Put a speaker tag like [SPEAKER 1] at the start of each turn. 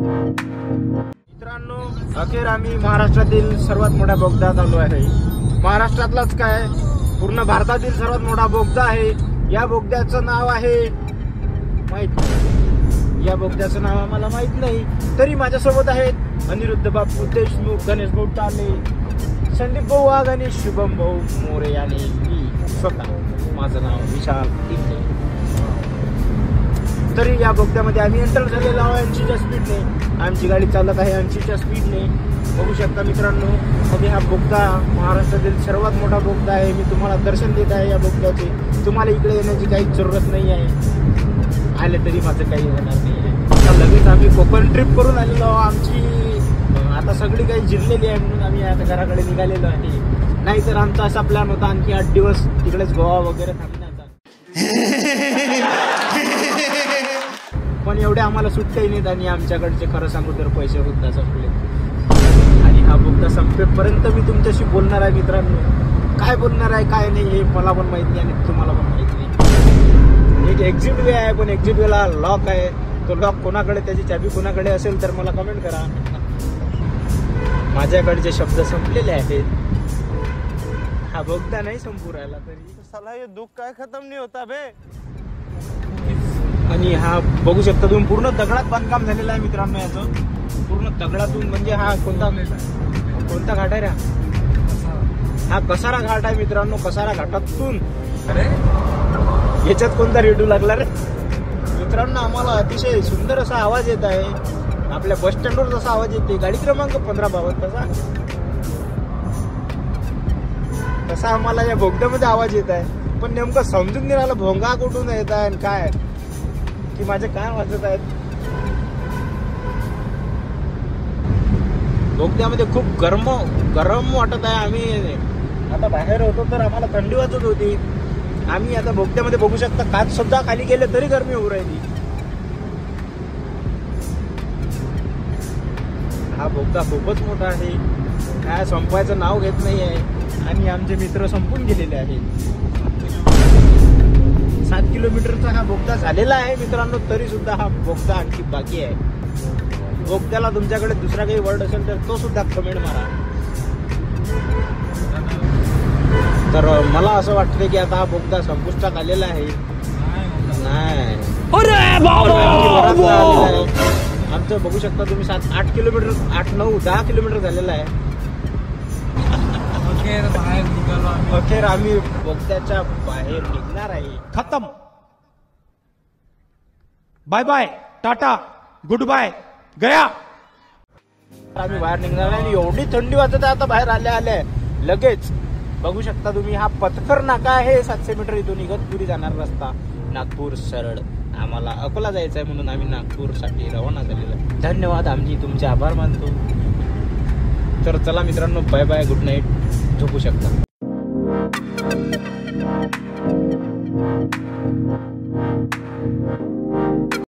[SPEAKER 1] मित्रांनो, अखेर आम्ही महाराष्ट्रातील सर्वात मोठा बोगदा चालू आहे. महाराष्ट्रातलाच काय, पूर्ण भारतातील सर्वात मोठा बोगदा आहे. या बोगद्याचं नाव आहे या बोगद्याचं नाव आम्हाला माहित नाही. तरी माझ्यासोबत आहेत अनिरुद्ध बापू देशमुख, गणेश भाऊ टाले, संदीप भाऊ वाघ आणि शुभम भाऊ मोरे आणि मी स्वतः. माझं नाव विशाल टिंगे. तरी या बोगद्यामध्ये आम्ही एंटर झालेलो आहोत 80च्या स्पीडने. आमची गाडी चालत आहे 80च्या स्पीडने. बघू शकता मित्रांनो, मध्ये हा बोगदा महाराष्ट्रातील सर्वात मोठा बोगदा आहे. मी तुम्हाला दर्शन देत आहे या बोगद्याचे. तुम्हाला इकडे येण्याची काही जरूरत नाही आहे. आले तरी माझं काही होणार नाही आहे. आता लगेच आम्ही कोकण ट्रिप करून आलेलो आहोत. आमची आता सगळी काही जिरलेली आहे म्हणून आम्ही आता घराकडे निघालेलो आहे. नाहीतर आमचा असा प्लॅन होता आणखी 8 दिवस तिकडेच गोवा वगैरे थांबण्याचा. पण एवढे आम्हाला सुट्ट्याही नाहीत आणि आमच्याकडचे खरं सांगू तर पैसे सुद्धा संपले. आणि हा बोगदा संपेपर्यंत मी तुमच्याशी बोलणार आहे मित्रांनो. काय बोलणार आहे काय नाही हे मला पण माहित नाही आणि तुम्हाला पण माहित नाही. एक एक्झिट वे आहे, पण एक्झिट वेला लॉक आहे. तो लॉक कोणाकडे, त्याची चाबी कोणाकडे असेल तर मला कमेंट करा. माझ्याकडचे शब्द संपलेले आहेत. हा बोगदा नाही संपू राहिला तरी साला हे दुःख काय खतम नाही होता बे. आणि हा बघू शकता तुम्ही, पूर्ण दगडात बांधकाम झालेलं आहे मित्रांनो. याचं पूर्ण दगडातून, म्हणजे हा कोणता घाट आहे रे? हा कसारा घाट आहे मित्रांनो. कसारा घाटातून याच्यात कोणता रेडिओ लागला रे मित्रांनो. आम्हाला अतिशय सुंदर असा आवाज येत आहे. आपल्या बस स्टँडवर जसा आवाज येते, गाडी क्रमांक 1552 तसा आम्हाला या बोगद्यामध्ये आवाज येत आहे. पण नेमकं समजून नाही राहिलं भोंगा कुठून येत आहे आणि काय की माझे काय वाजत आहेत. बोगद्यामध्ये खूप गरम वाटत आहे. आम्ही आता बाहेर होतो तर आम्हाला थंडी वाजत होती. आम्ही आता बोगद्यामध्ये बघू शकता, काच सुद्धा खाली गेले तरी गरमी होऊ राहिली. हा बोगदा खूपच मोठा आहे. काय संपायचं नाव घेत नाही आहे. आणि आमचे मित्र संपून गेलेले आहेत. 7 किलोमीटरचा हा बोगदा झालेला आहे मित्रांनो. तरी सुद्धा हा बोगदा आणखी बाकी आहे. बोगद्याला तुमच्याकडे दुसरा काही वर्ड असेल तर तो सुद्धा कमेंट मारा. तर मला असं वाटतं की आता हा बोगदा संपुष्टात आलेला आहे. नाही, आमचं बघू शकता तुम्ही 7-8 किलोमीटर, 8-9-10 किलोमीटर झालेला आहे. अखेर आम्ही बोगद्याच्या बाहेर निघणार आहे.
[SPEAKER 2] खतम. Bye bye, tata, good bye, गया.
[SPEAKER 1] आम्ही बाहेर निघणार आहे आणि एवढी थंडी वाजत आहे आता बाहेर आल्या लगेच. बघू शकता तुम्ही, हा पथकर नाका आहे. 700 मीटर इथून इगतपुरी जाणार रस्ता. नागपूर सरळ. आम्हाला अकोला जायचं आहे म्हणून आम्ही नागपूरसाठी रवाना झालेलो आहे. धन्यवाद, आम्ही तुमचे आभार मानतो. तर चला मित्रांनो, बाय बाय, गुड नाईट. झोपू शकता.